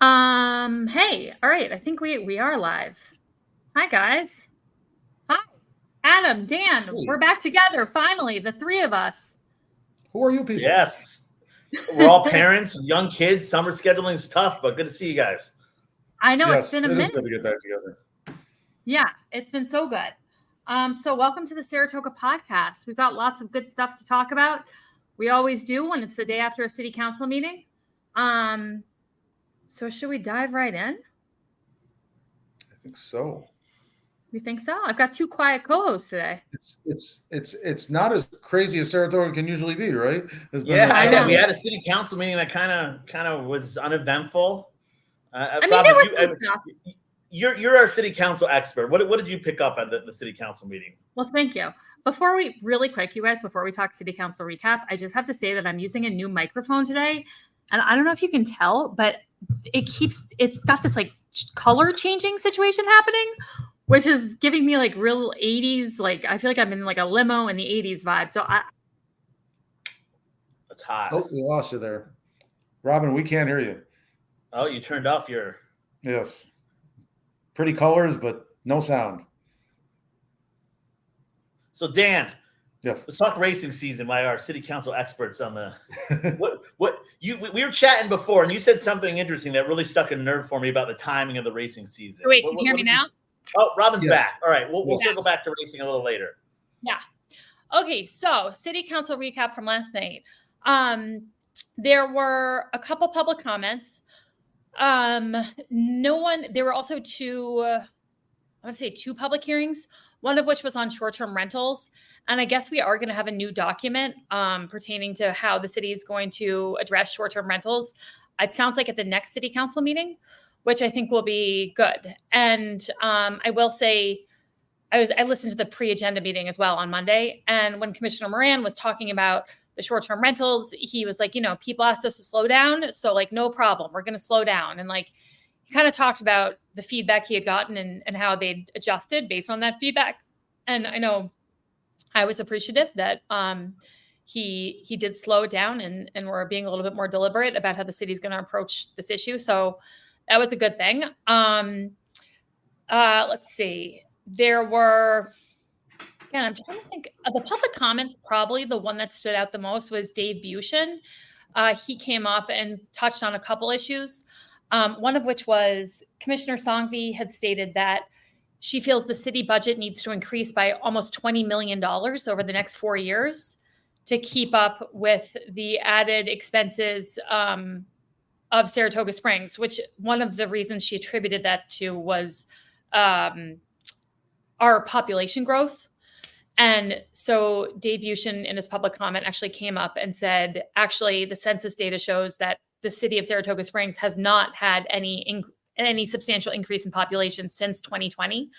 Hey, all right, I think we are live. Hi guys. Hi. Adam, Dan, we're Hey, back together finally, the three of us. who are you people? Yes. We're all parents with young kids. Summer scheduling is tough, but good to see you guys. I know it's Yes, been a it is minute. good to get back together. Yeah, it's been so good. So welcome to the Saratoga podcast. We've got lots of good stuff to talk about. We always do when it's the day after a city council meeting. So should we dive right in? I think so. You think so? I've got two quiet co-hosts today. It's not as crazy as Saratoga can usually be, right? It's been Yeah, I know. we had a city council meeting that kind of was uneventful. I mean, Robin, there was some stuff. you're our city council expert. What did you pick up at the city council meeting? Well, thank you. Before we really quick, you guys, before we talk city council recap, I just have to say that I'm using a new microphone today. And I don't know if you can tell, but it's got this like color changing situation happening, which is giving me like real 80s. Like I feel like I'm in like a limo in the 80s vibe. So It's hot. Oh, we lost you there. Robin, we can't hear you. Oh, you turned off your. Yes. Pretty colors, but no sound. So Dan, Yes. let's talk racing season by our city council experts on the we were chatting before, and you said something interesting that really stuck a nerve for me about the timing of the racing season. wait, can you hear me now? Oh, Robin's Yeah. back. All right, we'll Yeah. circle back to racing a little later. Yeah. Okay, so city council recap from last night. There were a couple public comments. There were also two public hearings, one of which was on short-term rentals. And I guess we are going to have a new document pertaining to how the city is going to address short-term rentals. It sounds like at the next city council meeting, which I think will be good. And I will say, I listened to the pre-agenda meeting as well on Monday. And when Commissioner Moran was talking about the short-term rentals, he was like, people asked us to slow down. So like, no problem. We're going to slow down. And like, he kind of talked about the feedback he had gotten and how they'd adjusted based on that feedback. And I know I was appreciative that he did slow it down and we're being a little bit more deliberate about how the city's going to approach this issue. So that was a good thing. Let's see. There were, again, I'm trying to think of the public comments. Probably the one that stood out the most was Dave Bushin. He came up and touched on a couple issues. One of which was Commissioner Songvi had stated that she feels the city budget needs to increase by almost $20 million over the next 4 years to keep up with the added expenses of Saratoga Springs, which one of the reasons she attributed that to was our population growth. And so Dave Bushin in his public comment actually came up and said, actually, the census data shows that the city of Saratoga Springs has not had any substantial increase in population since 2020.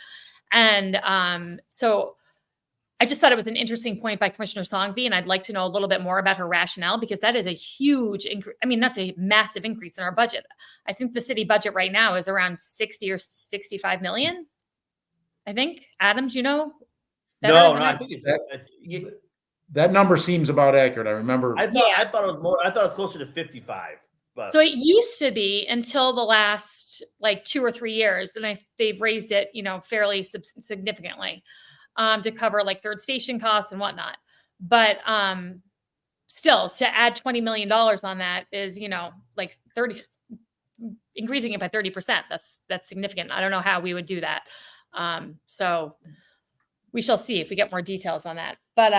And so I just thought it was an interesting point by Commissioner Songvi, and I'd like to know a little bit more about her rationale, because that is a huge increase. I mean, that's a massive increase in our budget. I think the city budget right now is around 60 or 65 million. I think. Adam, do you know? No, I think it's that number seems about accurate. I remember. I thought it was more. I thought it was closer to 55. But. So it used to be until the last like 2 or 3 years, and they've raised it, fairly significantly to cover like third station costs and whatnot. But still, to add $20 million on that is, like 30, increasing it by 30%. That's significant. I don't know how we would do that. So we shall see if we get more details on that. But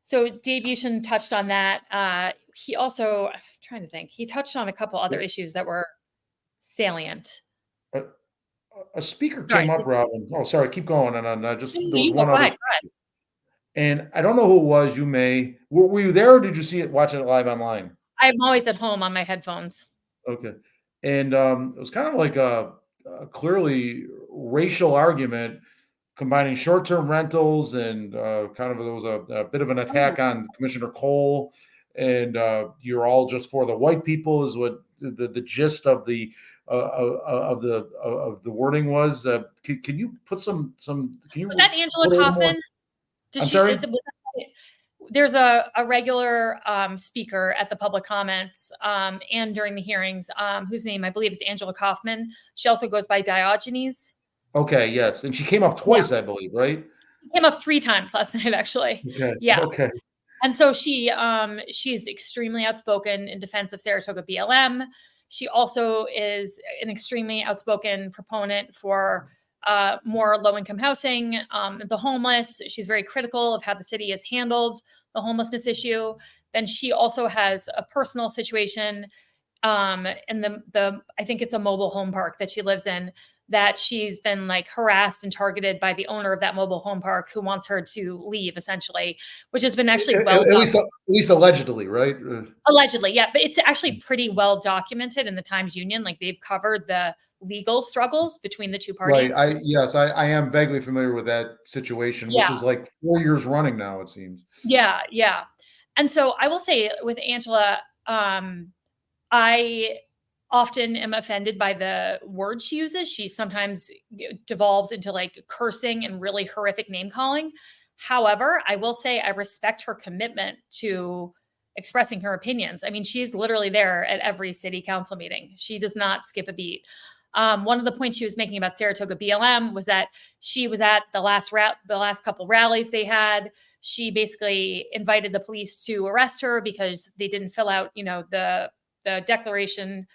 so Dave Bushin touched on that. He also, I'm trying to think, he touched on a couple other issues that were salient. A speaker came up, Robin. Oh, sorry, keep going. And I just, there was one other. And I don't know who it was. You may, were you there or did you watch it live online? I'm always at home on my headphones. Okay. And it was kind of like a clearly racial argument combining short-term rentals and kind of there was a bit of an attack on Commissioner Cole, and you're all just for the white people is what the gist of the wording was. Can you put some? Can you? Was that Angela Kaufman? I'm sorry. there's a regular speaker at the public comments and during the hearings, whose name I believe is Angela Kaufman. She also goes by Diogenes. Okay, yes. And she came up twice, I believe, right? She came up 3 times last night, actually. Okay. Yeah. Okay. And so she's extremely outspoken in defense of Saratoga BLM. She also is an extremely outspoken proponent for more low-income housing, the homeless. She's very critical of how the city has handled the homelessness issue. Then she also has a personal situation in the I think it's a mobile home park that she lives in, that she's been like harassed and targeted by the owner of that mobile home park, who wants her to leave, essentially, which has been actually At least allegedly, right? Allegedly, yeah, but it's actually pretty well documented in the Times Union. Like, they've covered the legal struggles between the two parties. Right. I am vaguely familiar with that situation, which is like 4 years running now, it seems. Yeah. And so I will say with Angela, I often am offended by the words she uses. She sometimes devolves into like cursing and really horrific name calling. However, I will say I respect her commitment to expressing her opinions. I mean, she's literally there at every city council meeting. She does not skip a beat. One of the points she was making about Saratoga BLM was that she was at the last couple rallies they had. She basically invited the police to arrest her because they didn't fill out, the declaration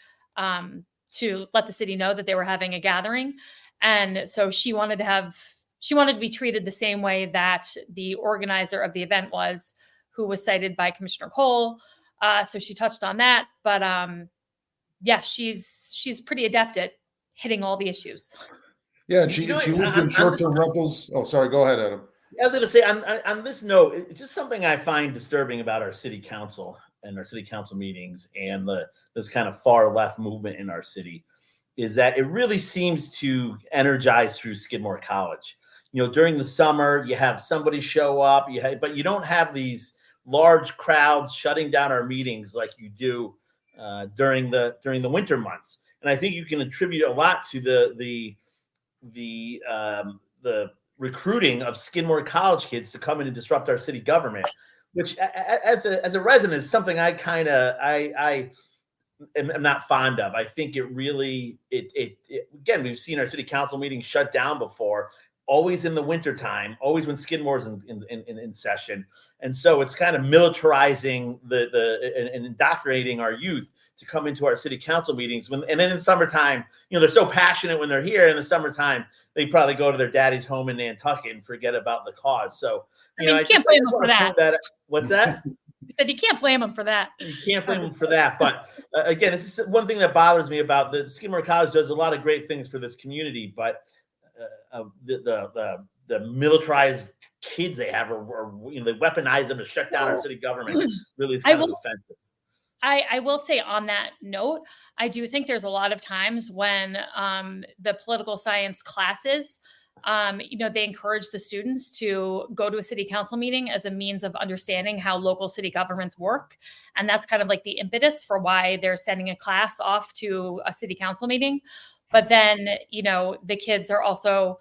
to let the city know that they were having a gathering. And so she wanted to be treated the same way that the organizer of the event was, who was cited by Commissioner Cole. So she touched on that, but she's pretty adept at hitting all the issues. Yeah, and she lived in short-term rentals. Oh, sorry. Go ahead, Adam. I was going to say, on this note, it's just something I find disturbing about our city council and our city council meetings and this kind of far left movement in our city, is that it really seems to energize through Skidmore College. During the summer, you have somebody show up, but you don't have these large crowds shutting down our meetings like you do during the winter months. And I think you can attribute a lot to the recruiting of Skidmore College kids to come in and disrupt our city government, which as a resident is something I am not fond of. I think it really, again, we've seen our city council meetings shut down before, always in the wintertime, always when Skidmore's in session. And so it's kind of militarizing and indoctrinating our youth to come into our city council meetings. And then in summertime, they're so passionate when they're here. In the summertime, they probably go to their daddy's home in Nantucket and forget about the cause. So, you can't blame them for that. What's that? I said you can't blame them for that. You can't blame them for that. But again, it's just one thing that bothers me about the Skidmore College does a lot of great things for this community, but the militarized kids they have, or they weaponize them to shut down our city government, really is kind of offensive. I will say on that note, I do think there's a lot of times when the political science classes, they encourage the students to go to a city council meeting as a means of understanding how local city governments work. And that's kind of like the impetus for why they're sending a class off to a city council meeting. But then, the kids are also,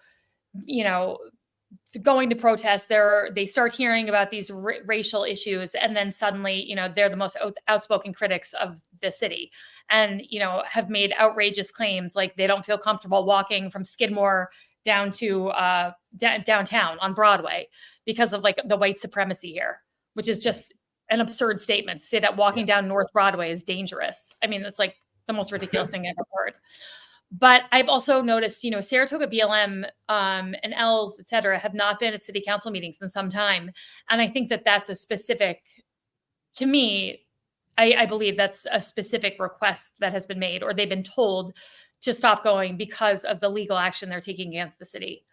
going to protest. They start hearing about these racial issues, and then suddenly, they're the most outspoken critics of the city, and have made outrageous claims like they don't feel comfortable walking from Skidmore down to downtown on Broadway because of like the white supremacy here, which is just an absurd statement to say that walking down North Broadway is dangerous. I mean, it's like the most ridiculous thing I've ever heard. But I've also noticed, Saratoga BLM and L's, et cetera, have not been at city council meetings in some time. And I think that that's a specific, to me, I believe that's a specific request that has been made, or they've been told to stop going because of the legal action they're taking against the city.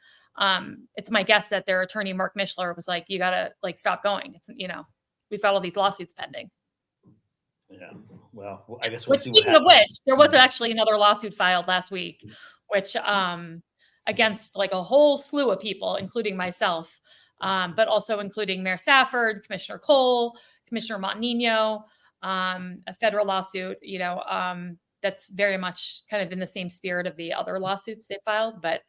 It's my guess that their attorney, Mark Mishler, was like, you got to stop going. It's, we've got all these lawsuits pending. Yeah. Well, I guess we'll see. Speaking of which, there was actually another lawsuit filed last week, which against like a whole slew of people, including myself, but also including Mayor Safford, Commissioner Cole, Commissioner Montenegro, a federal lawsuit, that's very much kind of in the same spirit of the other lawsuits they filed. But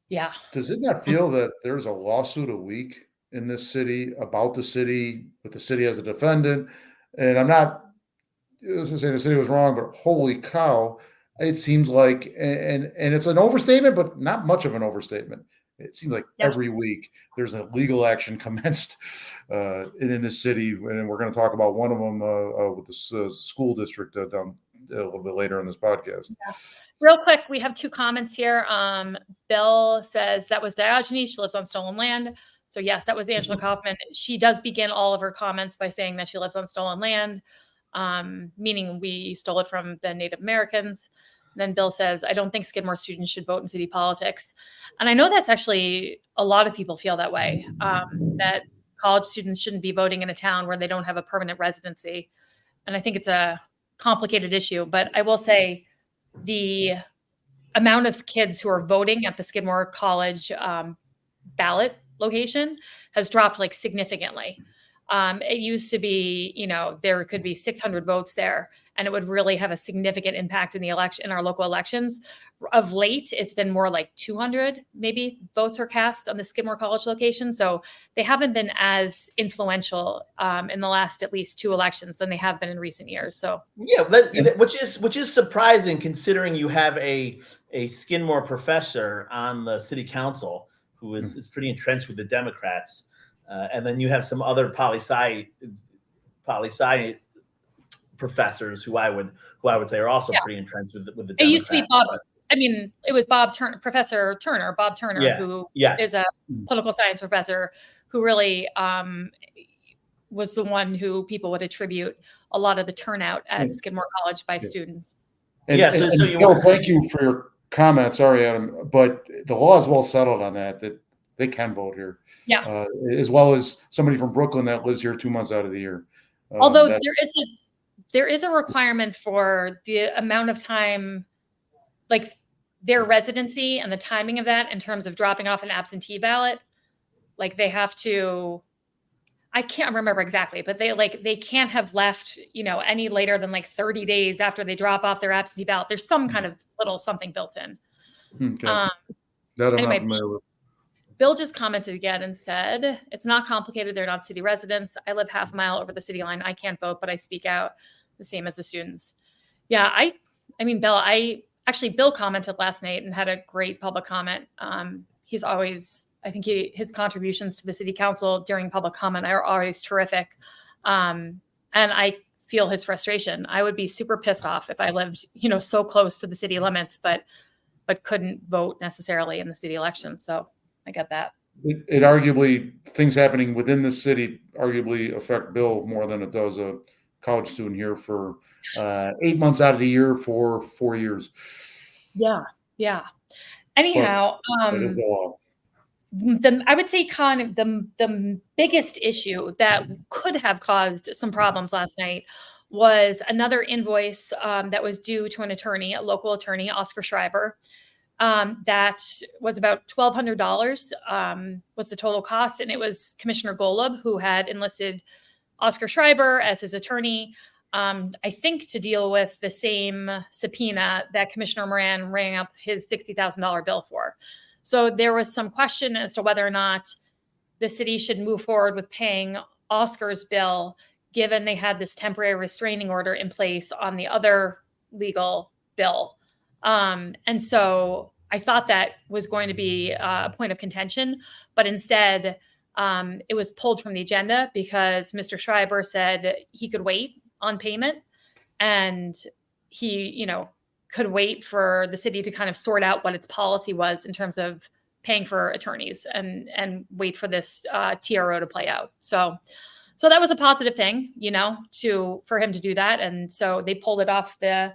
yeah. Does it not feel that there's a lawsuit a week? in this city, about the city, with the city as a defendant. And I'm not saying the city was wrong, but holy cow, it seems like, and it's an overstatement, but not much of an overstatement. It seems like Yeah. every week there's a legal action commenced in the city, and we're going to talk about one of them with the school district down a little bit later in this podcast. Yeah. Real quick, we have 2 comments here. Bill says that was Diogenes. She lives on stolen land. So yes, that was Angela Kaufman. She does begin all of her comments by saying that she lives on stolen land, meaning we stole it from the Native Americans. Then Bill says, I don't think Skidmore students should vote in city politics. And I know that's actually a lot of people feel that way, that college students shouldn't be voting in a town where they don't have a permanent residency. And I think it's a complicated issue, but I will say the amount of kids who are voting at the Skidmore College ballot location has dropped like significantly. It used to be, there could be 600 votes there, and it would really have a significant impact in the election, in our local elections. Of late, it's been more like 200 maybe votes are cast on the Skidmore College location. So they haven't been as influential in the last at least 2 elections than they have been in recent years. So yeah, which is surprising considering you have a Skidmore professor on the city council who is pretty entrenched with the Democrats. And then you have some other poli-sci professors who I would say are also pretty entrenched with the Democrats. It used to be Bob. It was Bob Turner, Professor Turner, Bob Turner, who is a political science professor who really was the one who people would attribute a lot of the turnout at Skidmore College by students. And Bill, thank you for your comment. Sorry, Adam, but the law is well settled on that they can vote here. Yeah. As well as somebody from Brooklyn that lives here 2 months out of the year. Although there is a requirement for the amount of time, like their residency and the timing of that in terms of dropping off an absentee ballot. Like they have to, I can't remember exactly, but they can't have left, any later than like 30 days after they drop off their absentee ballot. There's some kind of little something built in. Okay. That I'm not familiar with. Bill just commented again and said, it's not complicated. They're not city residents. I live half a mile over the city line. I can't vote, but I speak out the same as the students. Yeah, Bill commented last night and had a great public comment. He's always, his contributions to the city council during public comment are always terrific. And I feel his frustration. I would be super pissed off if I lived, so close to the city limits, but couldn't vote necessarily in the city election. So I get that. It arguably, things happening within the city arguably affect Bill more than it does a college student here for 8 months out of the year for 4 years. Yeah. Anyhow, that is the law. I would say kind of the biggest issue that could have caused some problems last night was another invoice that was due to an attorney, a local attorney, Oscar Schreiber. That was about $1,200 was the total cost. And it was Commissioner Golub who had enlisted Oscar Schreiber as his attorney, I think to deal with the same subpoena that Commissioner Moran rang up his $60,000 bill for. So there was some question as to whether or not the city should move forward with paying Oscar's bill, given they had this temporary restraining order in place on the other legal bill. And so I thought that was going to be a point of contention, but instead it was pulled from the agenda because Mr. Schreiber said he could wait on payment and he, could wait for the city to kind of sort out what its policy was in terms of paying for attorneys and wait for this TRO to play out. So that was a positive thing, for him to do that. And so they pulled it off the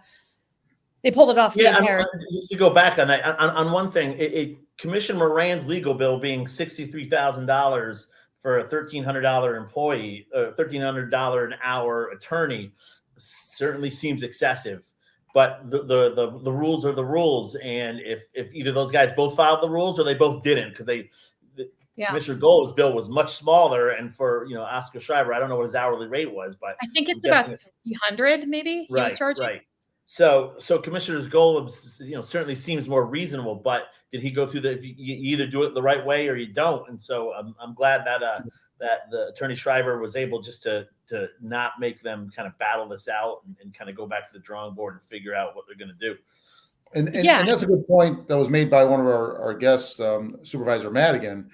entire. Just to go back on that, on one thing, Commissioner Moran's legal bill being $63,000 for a $1,300 employee, $1,300 an hour attorney, certainly seems excessive. But the rules are the rules, and if either those guys both filed the rules or they both didn't, because Commissioner Golub's bill was much smaller, and for Oscar Schreiber, I don't know what his hourly rate was, but I think it's about $300 maybe. Right, he was charging. right. So Commissioner Golub, certainly seems more reasonable, but did he go through you either do it the right way or you don't? And so I'm glad that that the Attorney Schreiber was able just to not make them kind of battle this out and kind of go back to the drawing board and figure out what they're going to do. And that's a good point that was made by one of our guests, Supervisor Madigan.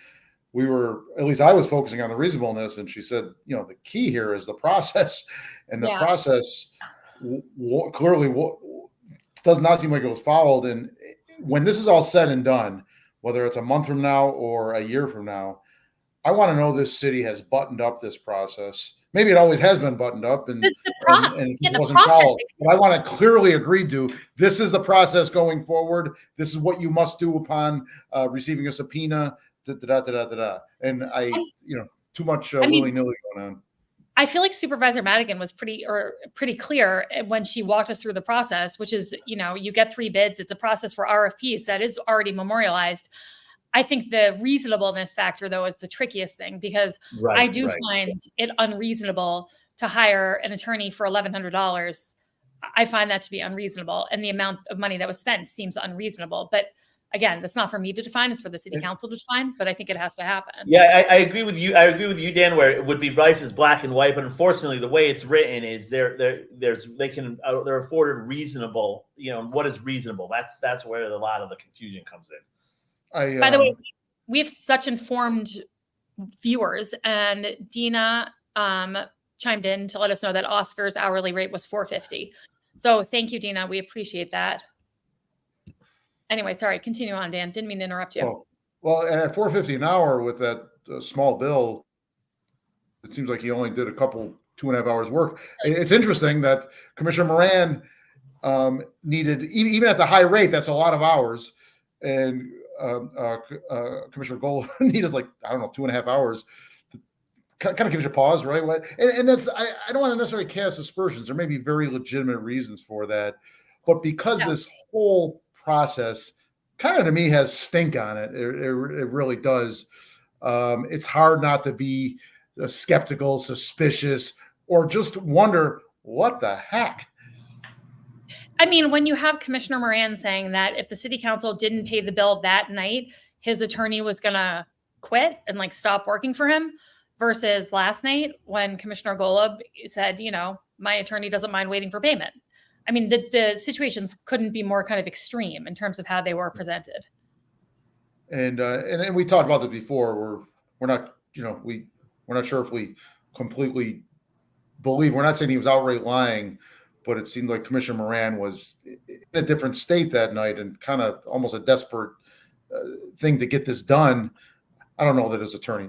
At least I was focusing on the reasonableness, and she said, the key here is the process, and the process clearly does not seem like it was followed. And when this is all said and done, whether it's a month from now or a year from now, I want to know this city has buttoned up this process. Maybe it always has been buttoned up and it wasn't followed. But I want to clearly agree to this is the process going forward. This is what you must do upon receiving a subpoena. And too much willy-nilly going on. I feel like Supervisor Madigan was pretty clear when she walked us through the process, which is, you get 3 bids. It's a process for RFPs that is already memorialized. I think the reasonableness factor, though, is the trickiest thing because I do find it unreasonable to hire an attorney for $1,100. I find that to be unreasonable. And the amount of money that was spent seems unreasonable. But again, that's not for me to define, it's for the city council to define, but I think it has to happen. Yeah, I agree with you. I agree with you, Dan, where it would be vice is black and white, but unfortunately the way it's written is they're afforded reasonable, what is reasonable? That's where a lot of the confusion comes in. By the way, we have such informed viewers, and Dina chimed in to let us know that Oscar's hourly rate was $4.50. So thank you, Dina. We appreciate that. Anyway, sorry, continue on, Dan. Didn't mean to interrupt you. Oh, well, and at $4.50 an hour with that small bill, it seems like he only did a couple 2.5 hours work. It's interesting that Commissioner Moran needed, even at the high rate, that's a lot of hours. And Commissioner Golub needed 2.5 hours. Kind of gives you pause, right? And that's, I don't want to necessarily cast aspersions. There may be very legitimate reasons for that. But because this whole process kind of to me has stink on it. It really does. It's hard not to be skeptical, suspicious, or just wonder what the heck. I mean, when you have Commissioner Moran saying that if the city council didn't pay the bill that night, his attorney was going to quit and stop working for him, versus last night when Commissioner Golub said, my attorney doesn't mind waiting for payment. I mean, the situations couldn't be more kind of extreme in terms of how they were presented. And we talked about this before. We're not, we're not sure if we completely believe. We're not saying he was outright lying, but it seemed like Commissioner Moran was in a different state that night and kind of almost a desperate thing to get this done. I don't know that his attorney,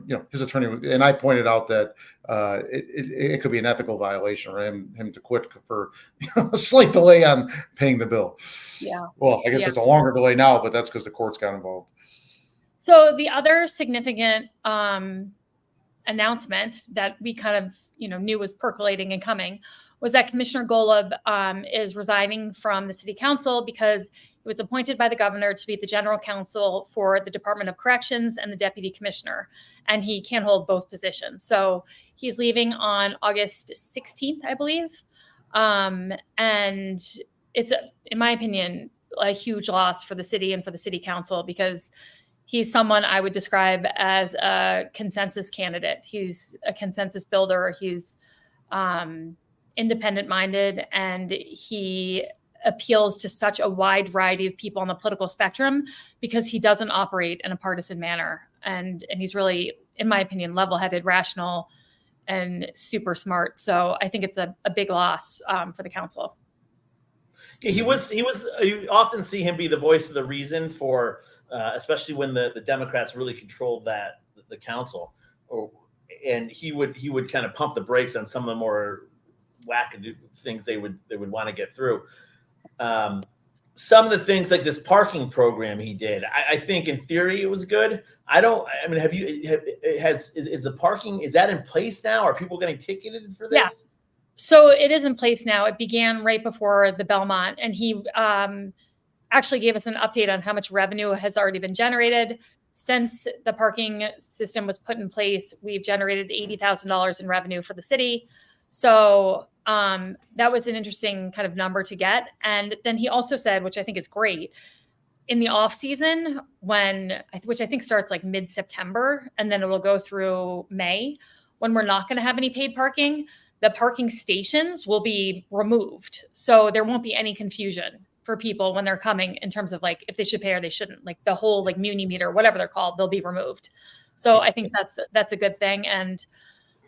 and I pointed out that it could be an ethical violation for him to quit for a slight delay on paying the bill. Yeah. Well, I guess it's a longer delay now, but that's because the courts got involved. So the other significant announcement that we kind of, knew was percolating and coming was that Commissioner Golub is resigning from the city council because he was appointed by the governor to be the general counsel for the Department of Corrections and the deputy commissioner, and he can't hold both positions. So he's leaving on August 16th, I believe. And it's, in my opinion, a huge loss for the city and for the city council because he's someone I would describe as a consensus candidate. He's a consensus builder. He's independent-minded, and he appeals to such a wide variety of people on the political spectrum because he doesn't operate in a partisan manner. And he's really, in my opinion, level-headed, rational, and super smart. So I think it's a big loss for the council. Yeah, he was. You often see him be the voice of the reason for, especially when the Democrats really controlled the council, and he would kind of pump the brakes on some of the more wackadoo things they would want to get through. Some of the things like this parking program he did, I think in theory it was good. Is the parking, is that in place now? Are people getting ticketed for this? Yeah. So it is in place now. It began right before the Belmont, and he actually gave us an update on how much revenue has already been generated. Since the parking system was put in place, we've generated $80,000 in revenue for the city. So That was an interesting kind of number to get. And then he also said, which I think is great, in the off season, which I think starts like mid-September, and then it will go through May, when we're not going to have any paid parking, the parking stations will be removed. So there won't be any confusion for people when they're coming in terms of like if they should pay or they shouldn't. Like the whole like muni meter, whatever they're called, they'll be removed. So I think that's a good thing. And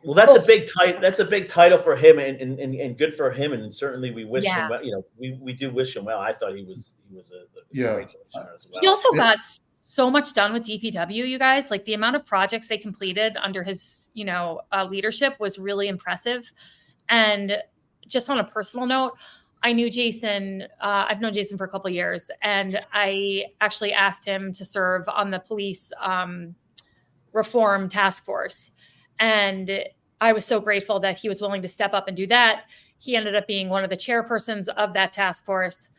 well, that's a big title. That's a big title for him, and good for him. And certainly, we wish him well. You know, we do wish him well. I thought he was a great commissioner as well. He also got so much done with DPW. You guys, like the amount of projects they completed under his leadership was really impressive. And just on a personal note, I knew Jason. I've known Jason for a couple of years, and I actually asked him to serve on the police reform task force. And I was so grateful that he was willing to step up and do that. He ended up being one of the chairpersons of that task force.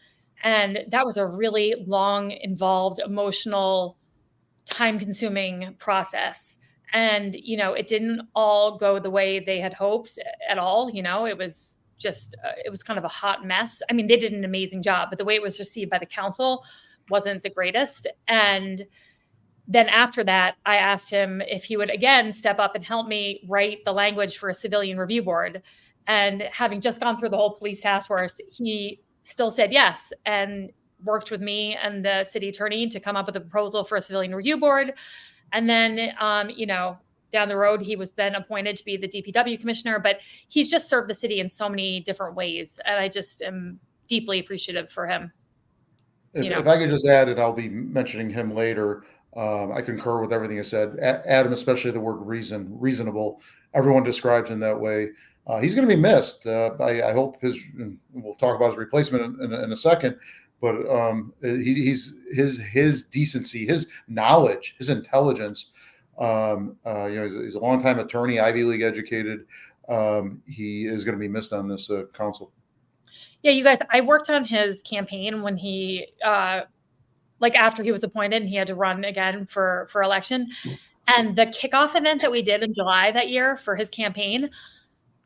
And that was a really long, involved, emotional, time-consuming process. And, it didn't all go the way they had hoped at all. It was just, it was kind of a hot mess. I mean, they did an amazing job, but the way it was received by the council wasn't the greatest. And then after that, I asked him if he would again step up and help me write the language for a civilian review board. And having just gone through the whole police task force, he still said yes and worked with me and the city attorney to come up with a proposal for a civilian review board. And then, down the road, he was then appointed to be the DPW commissioner, but he's just served the city in so many different ways. And I just am deeply appreciative for him. If I could just add, and I'll be mentioning him later, I concur with everything you said. Adam, especially the word reasonable. Everyone describes him that way. He's going to be missed. I hope we'll talk about his replacement in a second, but his decency, his knowledge, his intelligence. He's a longtime attorney, Ivy League educated. He is going to be missed on this council. Yeah, you guys, I worked on his campaign when he, after he was appointed and he had to run again for election. And the kickoff event that we did in July that year for his campaign,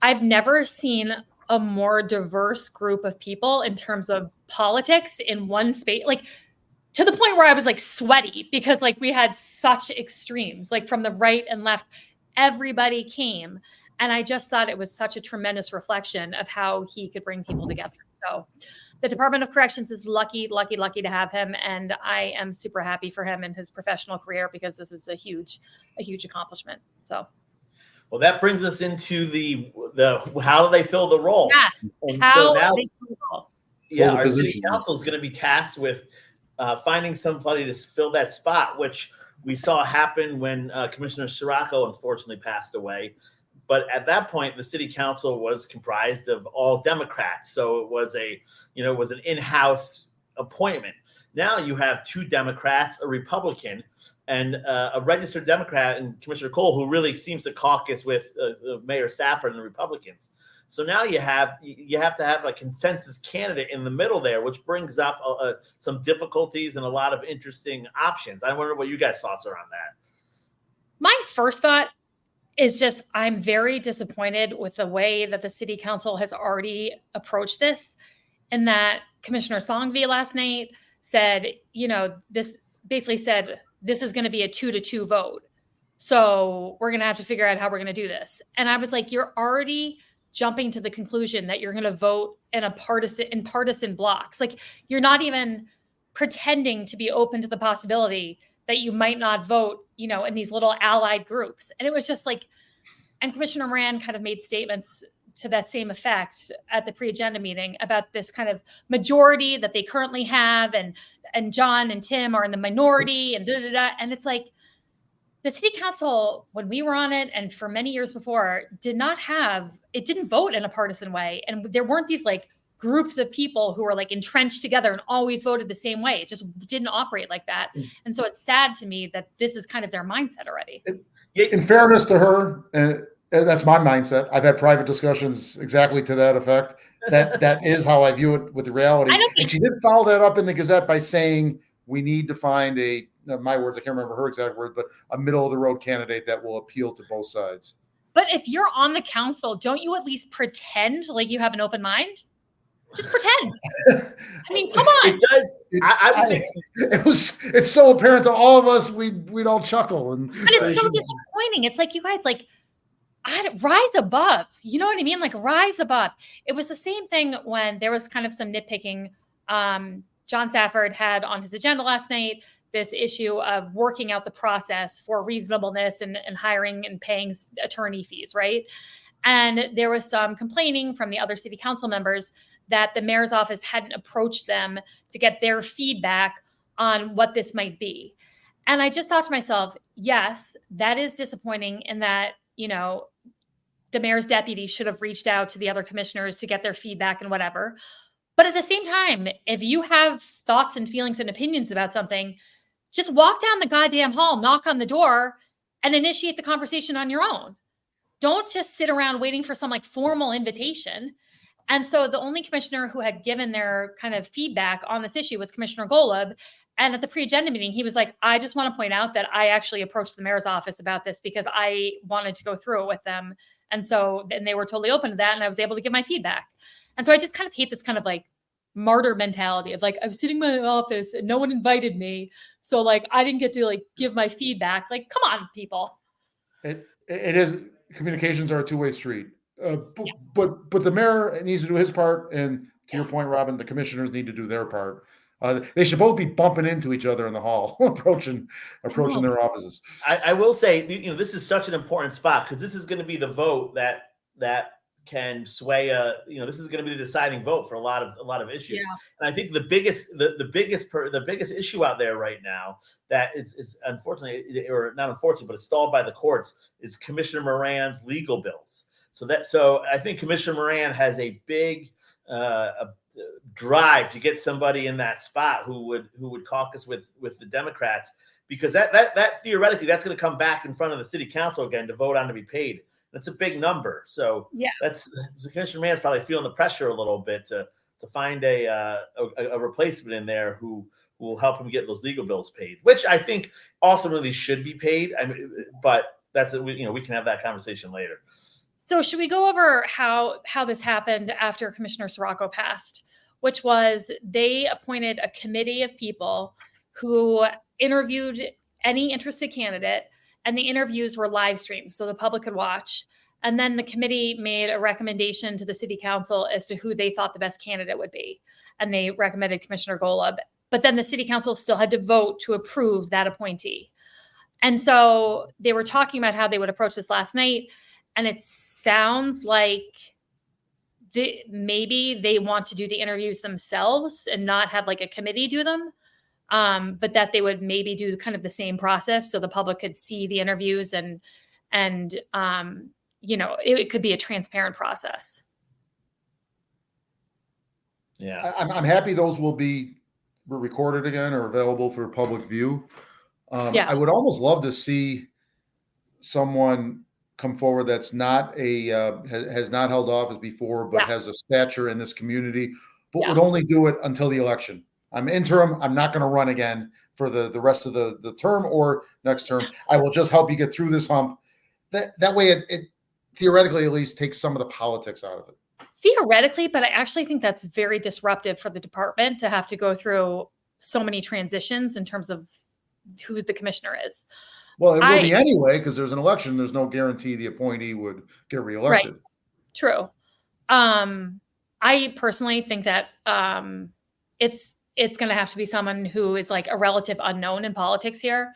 I've never seen a more diverse group of people in terms of politics in one space, to the point where I was sweaty because we had such extremes, from the right and left, everybody came. And I just thought it was such a tremendous reflection of how he could bring people together. So the Department of Corrections is lucky to have him. And I am super happy for him in his professional career because this is a huge accomplishment. So. Well, that brings us into the how do they fill the role? Yeah. How do they fill the role? Yeah, our city council is going to be tasked with finding somebody to fill that spot, which we saw happen when Commissioner Saratoga unfortunately passed away. But at that point, the city council was comprised of all Democrats, so it was an in-house appointment. Now you have two Democrats, a Republican, and a registered Democrat, and Commissioner Cole, who really seems to caucus with Mayor Safford and the Republicans. So now you have to have a consensus candidate in the middle there, which brings up some difficulties and a lot of interesting options. I wonder what you guys' thoughts are on that. My first thought is just I'm very disappointed with the way that the city council has already approached this, and that Commissioner Songvi last night said, this basically said this is going to be a 2-2 vote. So we're going to have to figure out how we're going to do this. And I was like, you're already jumping to the conclusion that you're going to vote in partisan blocks. You're not even pretending to be open to the possibility that you might not vote, in these little allied groups. And it was just and Commissioner Moran kind of made statements to that same effect at the pre-agenda meeting about this kind of majority that they currently have. And John and Tim are in the minority and And it's the city council, when we were on it and for many years before, didn't vote in a partisan way. And there weren't these groups of people who were entrenched together and always voted the same way. It just didn't operate like that. And so it's sad to me that this is kind of their mindset already. In fairness to her, and that's my mindset. I've had private discussions exactly to that effect. That is how I view it with the reality. And she did follow that up in the Gazette by saying we need to find my words, I can't remember her exact words, but a middle of the road candidate that will appeal to both sides. But if you're on the council, don't you at least pretend like you have an open mind? Just pretend. I mean, come on. It does. It's so apparent to all of us. We'd all chuckle, and it's so disappointing. It's like, you guys, like, rise above. You know what I mean? Like, rise above. It was the same thing when there was kind of some nitpicking. John Safford had on his agenda last night this issue of working out the process for reasonableness and hiring and paying attorney fees, right? And there was some complaining from the other city council members that the mayor's office hadn't approached them to get their feedback on what this might be. And I just thought to myself, yes, that is disappointing in that, you know, the mayor's deputy should have reached out to the other commissioners to get their feedback and whatever. But at the same time, if you have thoughts and feelings and opinions about something, just walk down the goddamn hall, knock on the door, and initiate the conversation on your own. Don't just sit around waiting for some like formal invitation. And so the only commissioner who had given their kind of feedback on this issue was Commissioner Golub. And at the pre-agenda meeting, he was like, I just want to point out that I actually approached the mayor's office about this because I wanted to go through it with them. And so then they were totally open to that. And I was able to give my feedback. And so I just kind of hate this kind of like martyr mentality of like, I was sitting in my office and no one invited me. So like, I didn't get to like give my feedback. Like, come on, people. It is, communications are a two-way street. But the mayor needs to do his part. And to your point, Robin, the commissioners need to do their part. They should both be bumping into each other in the hall, approaching their offices. I will say, you know, this is such an important spot because this is going to be the vote that can sway this is going to be the deciding vote for a lot of issues. Yeah. And I think the biggest issue out there right now that is unfortunately, or not unfortunately, but is stalled by the courts is Commissioner Moran's legal bills. So I think Commissioner Moran has a big drive to get somebody in that spot who would caucus with the Democrats, because that theoretically that's going to come back in front of the city council again to vote on to be paid. That's a big number. So yeah, Commissioner Mann's probably feeling the pressure a little bit to find a replacement in there who will help him get those legal bills paid, which I think ultimately should be paid. I mean, but we can have that conversation later. So should we go over how this happened after Commissioner Sirocco passed, which was they appointed a committee of people who interviewed any interested candidate, and the interviews were live streamed so the public could watch. And then the committee made a recommendation to the city council as to who they thought the best candidate would be. And they recommended Commissioner Golub. But then the city council still had to vote to approve that appointee. And so they were talking about how they would approach this last night. And it sounds like maybe they want to do the interviews themselves and not have like a committee do them. But that they would maybe do kind of the same process so the public could see the interviews and it could be a transparent process. Yeah, I'm happy those will be recorded again or available for public view. I would almost love to see someone come forward that's not has not held office before, but has a stature in this community, but would only do it until the election. I'm interim. I'm not going to run again for the rest of the term or next term. I will just help you get through this hump. That way it theoretically at least takes some of the politics out of it. Theoretically, but I actually think that's very disruptive for the department to have to go through so many transitions in terms of who the commissioner is. Well, it will be anyway, because there's an election. There's no guarantee the appointee would get reelected. Right. True. I personally think that it's going to have to be someone who is like a relative unknown in politics here.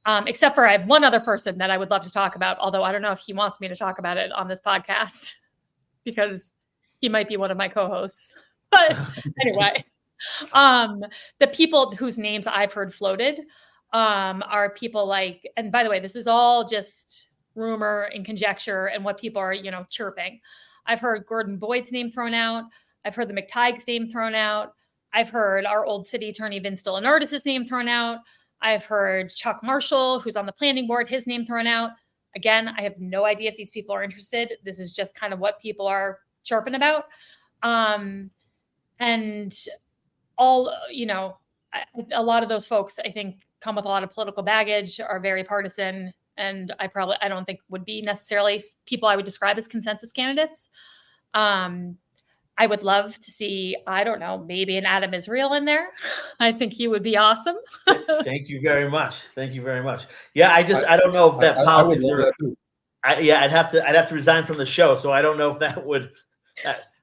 Except for I have one other person that I would love to talk about, although I don't know if he wants me to talk about it on this podcast because he might be one of my co-hosts. But anyway, the people whose names I've heard floated are people like, and by the way, this is all just rumor and conjecture and what people are, chirping. I've heard Gordon Boyd's name thrown out. I've heard the McTighe's name thrown out. I've heard our old city attorney, Vince Delanardis' name thrown out. I've heard Chuck Marshall, who's on the planning board, his name thrown out. Again, I have no idea if these people are interested. This is just kind of what people are chirping about. And all, a lot of those folks, I think, come with a lot of political baggage, are very partisan, and I don't think would be necessarily people I would describe as consensus candidates. I would love to see, I don't know, maybe an Adam Israel in there. I think he would be awesome. Thank you very much. Thank you very much. Yeah, I don't know if that politics I would love that too. I'd have to resign from the show, so I don't know if that would.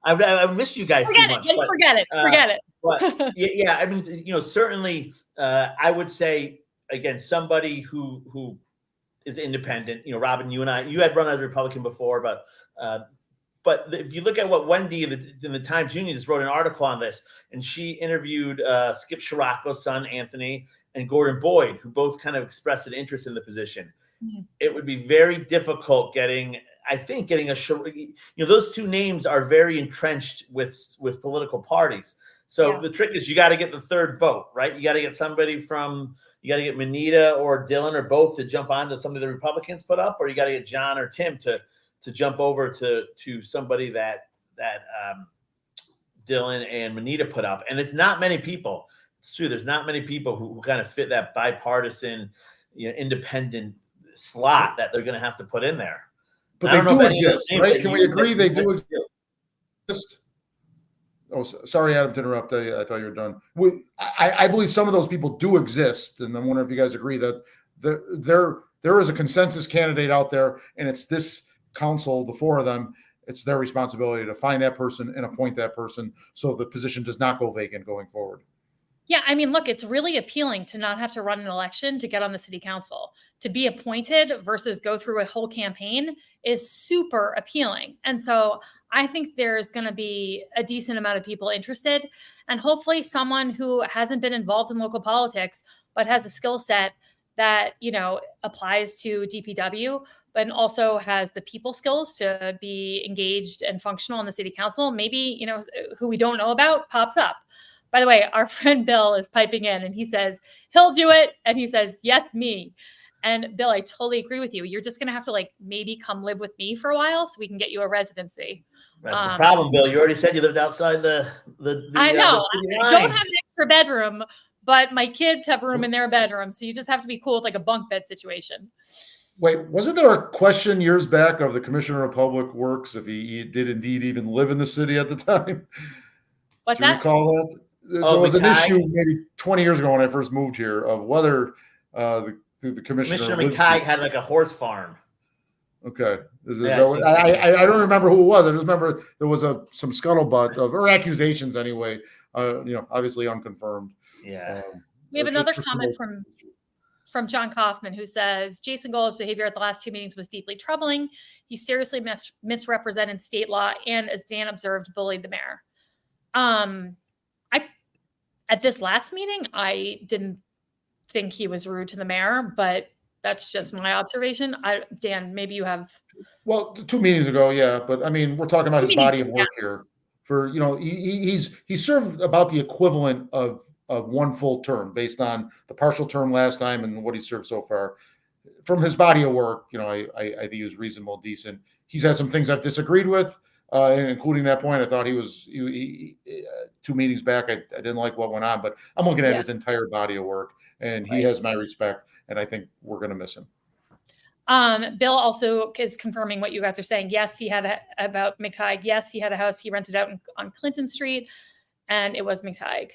I missed you guys too much. Forget it. But yeah, I mean, certainly, I would say again, somebody who is independent. Robin, you had run as a Republican before, but if you look at what Wendy in the Times Union just wrote an article on this, and she interviewed Skip Scirocco's son Anthony and Gordon Boyd, who both kind of expressed an interest in the position. It would be very difficult getting those two names are very entrenched with political parties. So the trick is you got to get the third vote, right? You got to get Manita or Dylan or both to jump on to somebody the Republicans put up, or you got to get John or Tim to jump over to somebody that Dylan and Manita put up. And it's not many people. It's true. There's not many people who kind of fit that bipartisan, independent slot that they're going to have to put in there. But they do exist, right? Can we agree they do exist? Oh, sorry, Adam, to interrupt. I thought you were done. I believe some of those people do exist, and I'm wondering if you guys agree that there is a consensus candidate out there, and it's this council, the four of them. It's their responsibility to find that person and appoint that person, so the position does not go vacant going forward. Yeah, I mean, look, it's really appealing to not have to run an election to get on the city council. To be appointed versus go through a whole campaign is super appealing. And so I think there's going to be a decent amount of people interested, and hopefully someone who hasn't been involved in local politics, but has a skill set that, applies to DPW, but also has the people skills to be engaged and functional in the city council. Maybe, who we don't know about pops up. By the way, our friend Bill is piping in and he says, he'll do it. And he says, yes, me. And Bill, I totally agree with you. You're just going to have to maybe come live with me for a while so we can get you a residency. That's the problem, Bill. You already said you lived outside the I know. The I don't have an extra bedroom, but my kids have room in their bedroom. So you just have to be cool with a bunk bed situation. Wait, wasn't there a question years back of the Commissioner of Public Works if he did indeed even live in the city at the time? What's Do you that? recall that? There was an issue maybe 20 years ago when I first moved here of whether the Commissioner McKay had a horse farm. Okay. I don't remember who it was. I just remember there was some scuttlebutt or accusations anyway, obviously unconfirmed. Yeah. We have another comment from John Kaufman, who says, Jason Golub's behavior at the last two meetings was deeply troubling. He seriously misrepresented state law and, as Dan observed, bullied the mayor. At this last meeting, I didn't think he was rude to the mayor, but that's just my observation. Dan, maybe you have. Well, 2 meetings ago, yeah, but I mean, we're talking about his body of work here. For he's served about the equivalent of one full term based on the partial term last time and what he served so far. From his body of work, I think he was reasonable, decent. He's had some things I've disagreed with. And including that point, I thought he 2 meetings back. I didn't like what went on, but I'm looking at his entire body of work, and he has my respect, and I think we're going to miss him. Bill also is confirming what you guys are saying. Yes, he had about McTighe. Yes, he had a house he rented out on Clinton Street, and it was McTighe.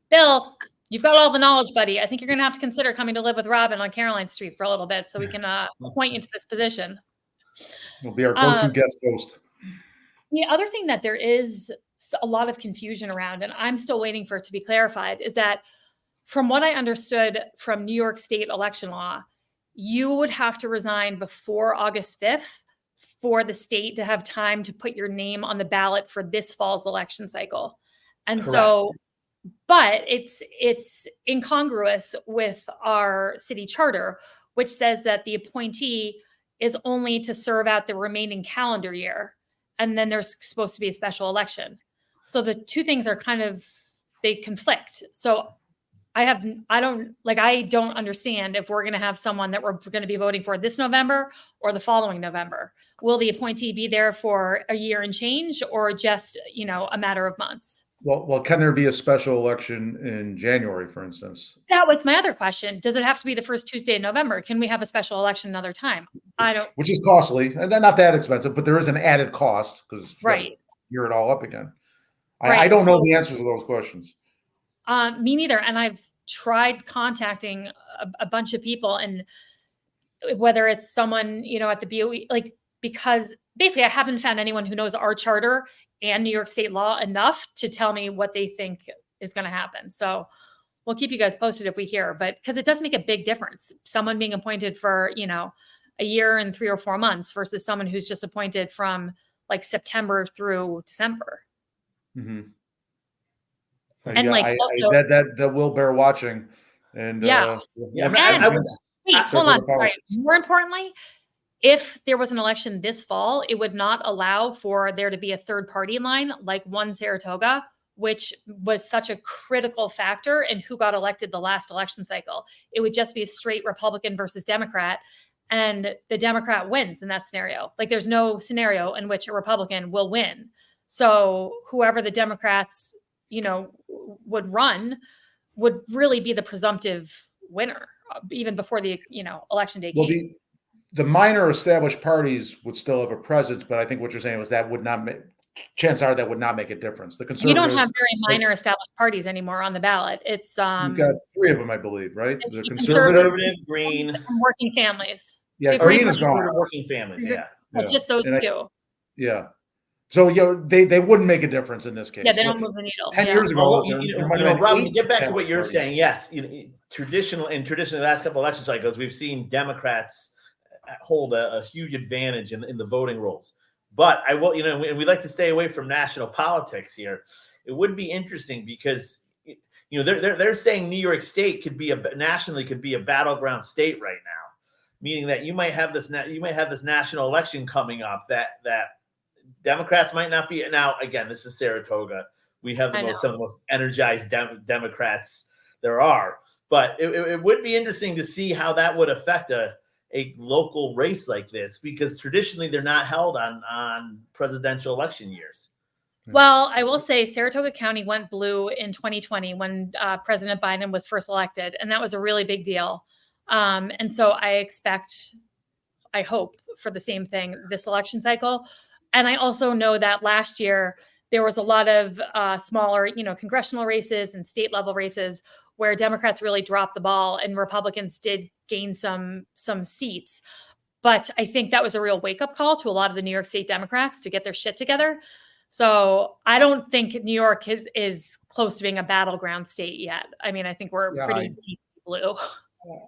Bill, you've got all the knowledge, buddy. I think you're going to have to consider coming to live with Robin on Caroline Street for a little bit so we can appoint you to this position. He'll be our go-to guest host. The other thing that there is a lot of confusion around, and I'm still waiting for it to be clarified, is that from what I understood from New York State election law, you would have to resign before August 5th for the state to have time to put your name on the ballot for this fall's election cycle. And Correct. So, but it's incongruous with our city charter, which says that the appointee is only to serve out the remaining calendar year. And then there's supposed to be a special election. So the two things are they conflict. So I don't understand if we're going to have someone that we're going to be voting for this November or the following November. Will the appointee be there for a year and change or just, a matter of months? Well, can there be a special election in January, for instance? That was my other question. Does it have to be the first Tuesday in November? Can we have a special election another time? I don't. Which is costly and not that expensive, but there is an added cost because Right. gear it all up again. I Right. don't know So, the answers to those questions. me neither. And I've tried contacting a bunch of people, and whether it's someone, at the BOE, like, because basically I haven't found anyone who knows our charter and New York State law enough to tell me what they think is going to happen. So we'll keep you guys posted if we hear, but because it does make a big difference. Someone being appointed for, a year and 3 or 4 months versus someone who's just appointed from like September through December. Mm-hmm. And also, that will bear watching. And yeah. Wait, hold on. Sorry. More importantly, if there was an election this fall, it would not allow for there to be a third party line like One Saratoga, which was such a critical factor in who got elected the last election cycle. It would just be a straight Republican versus Democrat, and the Democrat wins in that scenario. Like, there's no scenario in which a Republican will win. So whoever the Democrats, would run would really be the presumptive winner, even before the, election day came. Well, the minor established parties would still have a presence, but I think what you're saying was that would not make, chances are that would not make a difference. The conservatives. You don't have very minor established parties anymore on the ballot. It's you've got 3 of them, I believe, right? It's the conservative, Green, and working families. Yeah, Green is gone. Working families, yeah. Well, just those two. Yeah. So they wouldn't make a difference in this case. Yeah, they don't move the needle. 10 years ago, Rob, to get back to what you're saying, yes, traditionally the last couple election cycles, we've seen Democrats hold a huge advantage in the voting rolls. But I will, and we like to stay away from national politics here. It would be interesting because they're saying New York State nationally could be a battleground state right now, meaning that you might have this national election coming up that Democrats might not be. Now, again, this is Saratoga. We have some of the most energized Democrats there are. But it would be interesting to see how that would affect a local race like this, because traditionally they're not held on presidential election years. Well, I will say Saratoga County went blue in 2020 when President Biden was first elected, and that was a really big deal. And so I hope for the same thing this election cycle. And I also know that last year there was a lot of smaller, congressional races and state level races where Democrats really dropped the ball and Republicans did gain some seats. But I think that was a real wake up call to a lot of the New York State Democrats to get their shit together. So I don't think New York is close to being a battleground state yet. I mean, I think we're pretty deep blue.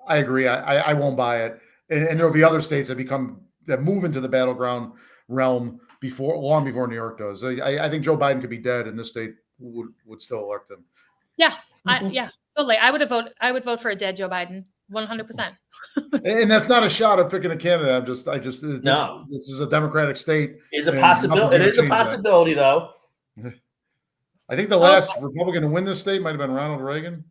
I agree. I won't buy it. And there'll be other states that move into the battleground realm long before New York does. I think Joe Biden could be dead and this state would still elect him. Yeah. Yeah, totally. I would vote for a dead Joe Biden. 100%. And that's not a shot at picking a candidate. This is a Democratic state. It's a possibility. It is a possibility, though. I think the last Republican to win this state might have been Ronald Reagan.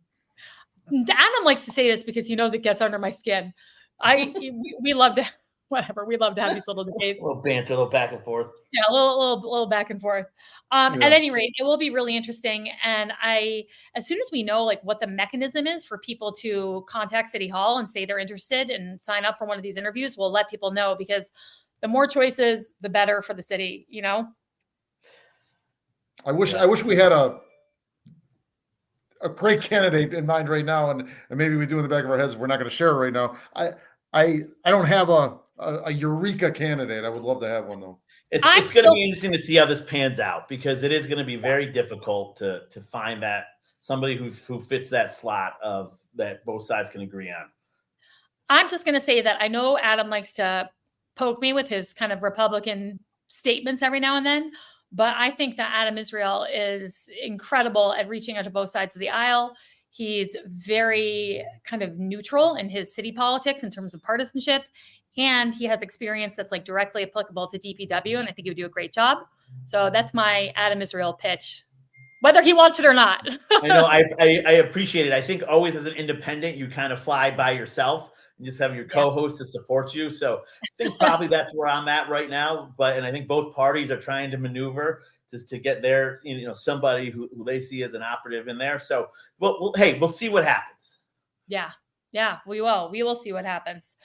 Adam likes to say this because he knows it gets under my skin. We love to. Whatever. We love to have these little debates. A little banter, a little back and forth. Yeah, a little back and forth. At any rate, it will be really interesting. And as soon as we know like what the mechanism is for people to contact City Hall and say they're interested and sign up for one of these interviews, we'll let people know, because the more choices, the better for the city, I wish we had a great candidate in mind right now, and maybe we do in the back of our heads. We're not going to share it right now. I don't have a eureka candidate. I would love to have one though. It's going to be interesting to see how this pans out, because it is going to be very difficult to find that somebody who fits that slot of that both sides can agree on. I'm just going to say that I know Adam likes to poke me with his kind of Republican statements every now and then, but I think that Adam Israel is incredible at reaching out to both sides of the aisle. He's very kind of neutral in his city politics in terms of partisanship. And he has experience that's like directly applicable to DPW. And I think he would do a great job. So that's my Adam Israel pitch, whether he wants it or not. I know. I appreciate it. I think always as an independent, you kind of fly by yourself and just have your co-host to support you. So I think probably that's where I'm at right now. And I think both parties are trying to maneuver just to get there, somebody who they see as an operative in there. So, we'll see what happens. Yeah, we will see what happens.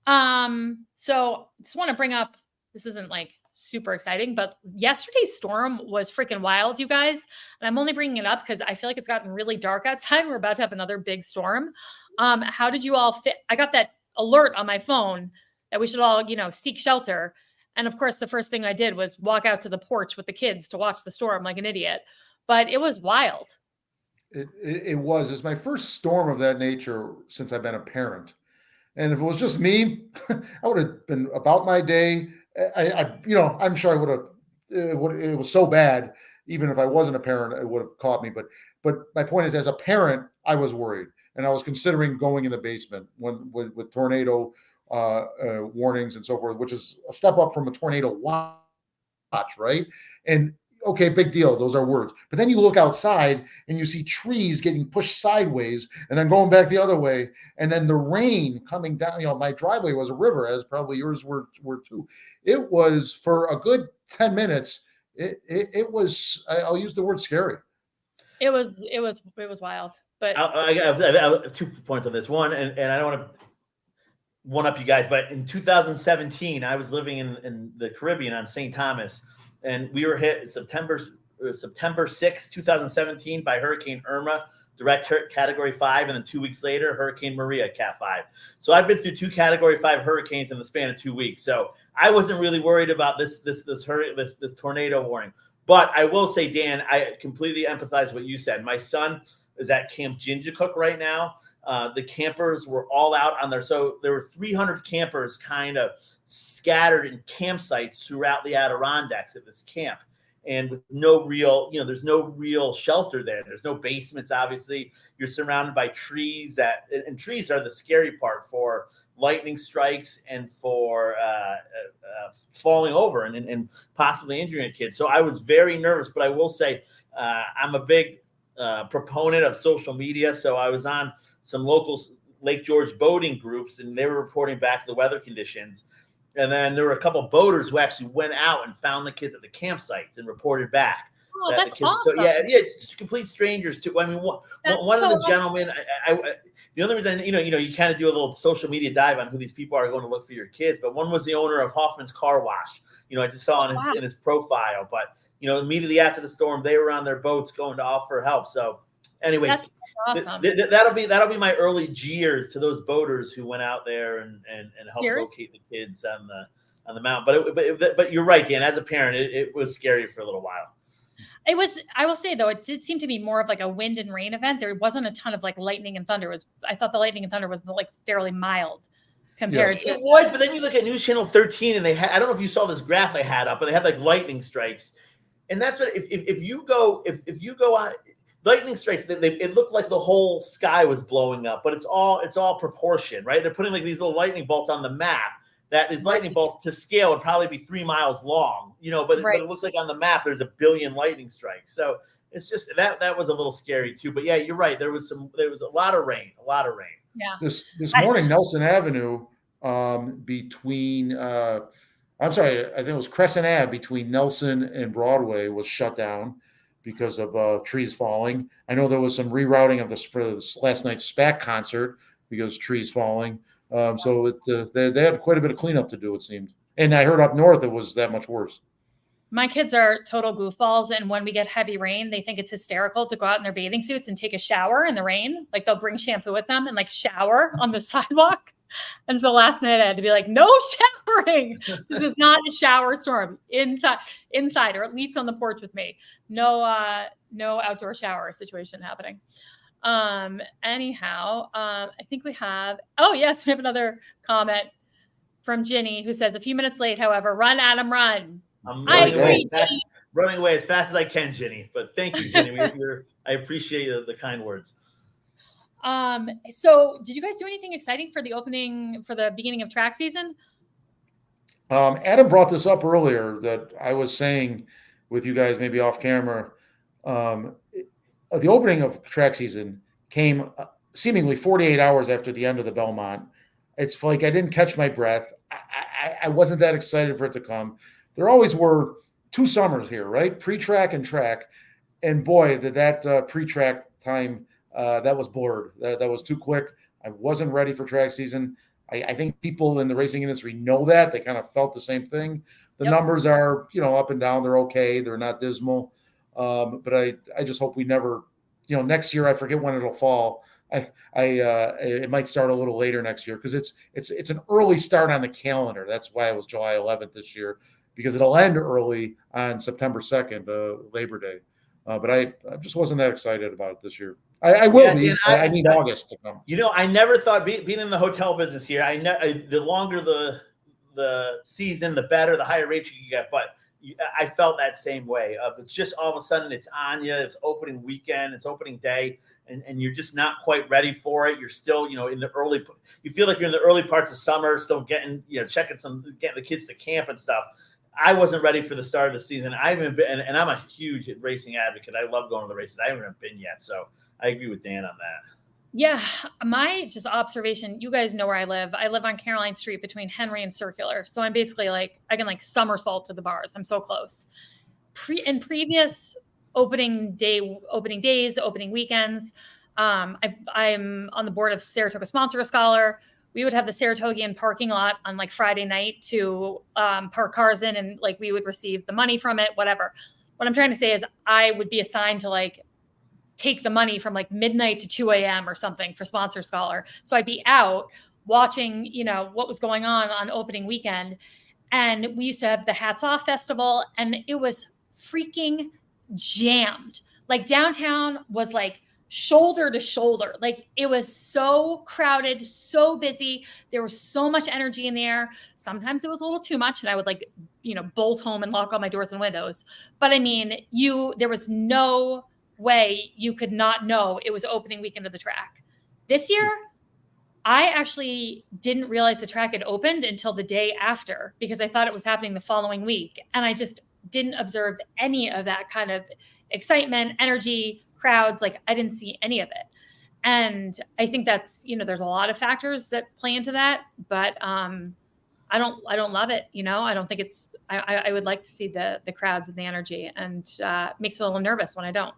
So just want to bring up, this isn't like super exciting, but yesterday's storm was freaking wild, you guys. And I'm only bringing it up because I feel like it's gotten really dark outside. We're about to have another big storm. How did you all fit? I got that alert on my phone that we should all, seek shelter. And of course, the first thing I did was walk out to the porch with the kids to watch the storm like an idiot. But it was wild. It was. It's my first storm of that nature since I've been a parent. And if it was just me, I would have been about my day. I'm sure I would have. It was so bad. Even if I wasn't a parent, it would have caught me. But my point is, as a parent, I was worried, and I was considering going in the basement with tornado warnings and so forth, which is a step up from a tornado watch, right? And okay, big deal. Those are words. But then you look outside and you see trees getting pushed sideways and then going back the other way. And then the rain coming down. My driveway was a river, as probably yours were too. It was for a good 10 minutes. It was, I'll use the word scary. It was wild. But I have 2 points on this. One, and I don't want to one up you guys, but in 2017, I was living in the Caribbean on St. Thomas. And we were hit September 6, 2017 by Hurricane Irma, direct Category 5, and then 2 weeks later, Hurricane Maria, Cat 5. So I've been through 2 Category 5 hurricanes in the span of 2 weeks. So I wasn't really worried about this tornado warning. But I will say, Dan, I completely empathize with what you said. My son is at Camp Ginjacook right now. The campers were all out on there. So there were 300 campers kind of scattered in campsites throughout the Adirondacks at this camp, and with no real, there's no real shelter there. There's no basements. Obviously, you're surrounded by trees and trees are the scary part for lightning strikes and for falling over and possibly injuring a kid. So I was very nervous, but I will say I'm a big proponent of social media. So I was on some local Lake George boating groups, and they were reporting back the weather conditions. And then there were a couple of boaters who actually went out and found the kids at the campsites and reported back. Oh, that's So awesome. it's complete strangers too. I mean, one of the gentlemen, the only reason, you kind of do a little social media dive on who these people are going to look for your kids. But one was the owner of Hoffman's Car Wash. I just saw in his profile. But immediately after the storm, they were on their boats going to offer help. So anyway, that's awesome. That'll be my early jeers to those boaters who went out there and helped locate the kids on the mountain. But you're right, Dan. As a parent, it was scary for a little while. It was. I will say though, it did seem to be more of like a wind and rain event. There wasn't a ton of like lightning and thunder. I thought the lightning and thunder was like fairly mild compared to. It was, but then you look at News Channel 13, and they had. I don't know if you saw this graph they had up, but they had like lightning strikes, and that's what if you go on. Lightning strikes, it looked like the whole sky was blowing up, but it's all proportion, right? They're putting like these little lightning bolts on the map. That is lightning bolts to scale would probably be 3 miles long, but it looks like on the map there's a billion lightning strikes. So it's just that was a little scary too. But yeah, you're right. There was a lot of rain. Yeah. This morning, Nelson Avenue between I think it was Crescent Ave between Nelson and Broadway was shut down because of trees falling. I know there was some rerouting of this for last night's SPAC concert because trees falling. So they had quite a bit of cleanup to do, it seemed. And I heard up north it was that much worse. My kids are total goofballs, and when we get heavy rain, they think it's hysterical to go out in their bathing suits and take a shower in the rain. Like they'll bring shampoo with them and like shower on the sidewalk. And so last night I had to be like, no showering. This is not a shower storm. Inside, or at least on the porch with me. No outdoor shower situation happening. Anyhow, I think we have, we have another comment from Ginny who says, a few minutes late, however, run, Adam, run. I'm running away as fast as I can, Ginny. But thank you, Ginny. I appreciate the kind words. So did you guys do anything exciting for the beginning of track season? Adam brought this up earlier that I was saying with you guys, maybe off camera. The opening of track season came seemingly 48 hours after the end of the Belmont. It's like I didn't catch my breath. I wasn't that excited for it to come. There always were 2 summers here, right? Pre-track and track. And boy, that pre-track time, that was blurred. That was too quick. I wasn't ready for track season. I think people in the racing industry know that. They kind of felt the same thing. The numbers are, up and down. They're okay. They're not dismal. But I just hope we never, next year, I forget when it'll fall. It might start a little later next year because it's an early start on the calendar. That's why it was July 11th this year, because it'll end early on September 2nd, Labor Day. But I just wasn't that excited about it this year. I will be. I need August to come. I never thought being in the hotel business here. The longer the season, the better, the higher rate you get. But I felt that same way. Of just all of a sudden it's on you. It's opening weekend. It's opening day, and you're just not quite ready for it. You're still in the early. You feel like you're in the early parts of summer, still getting getting the kids to camp and stuff. I wasn't ready for the start of the season. I haven't been, and I'm a huge racing advocate. I love going to the races. I haven't been yet, so I agree with Dan on that. Yeah, my just observation. You guys know where I live. I live on Caroline Street between Henry and Circular, so I'm basically I can somersault to the bars. I'm so close. In previous opening days, opening weekends, I'm on the board of Saratoga Sponsor a Scholar. We would have the Saratogian parking lot on Friday night to park cars in, and we would receive the money from it, whatever. What I'm trying to say is I would be assigned to take the money from midnight to 2 a.m. or something for Sponsor Scholar. So I'd be out watching, what was going on opening weekend. And we used to have the Hats Off Festival, and it was freaking jammed. Downtown was shoulder to shoulder. It was so crowded, so busy. There was so much energy in the air. Sometimes it was a little too much, and I would bolt home and lock all my doors and windows. But there was no way you could not know it was opening weekend of the track. This year, I actually didn't realize the track had opened until the day after, because I thought it was happening the following week. And I just didn't observe any of that kind of excitement, energy, crowds. I didn't see any of it. And I think that's, there's a lot of factors that play into that, but I don't love it. I don't think I would like to see the crowds and the energy, and makes me a little nervous when I don't.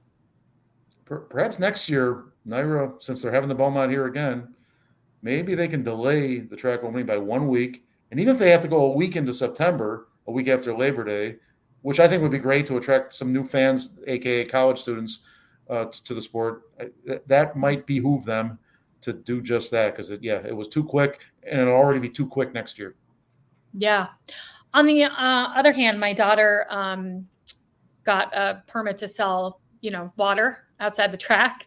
Perhaps next year, Naira, since they're having the Beaumont here again, maybe they can delay the track opening by 1 week. And even if they have to go a week into September, a week after Labor Day, which I think would be great to attract some new fans, aka college students, to the sport, that might behoove them to do just that, because it was too quick, and it'll already be too quick next year. Yeah. On the other hand, my daughter got a permit to sell, water outside the track.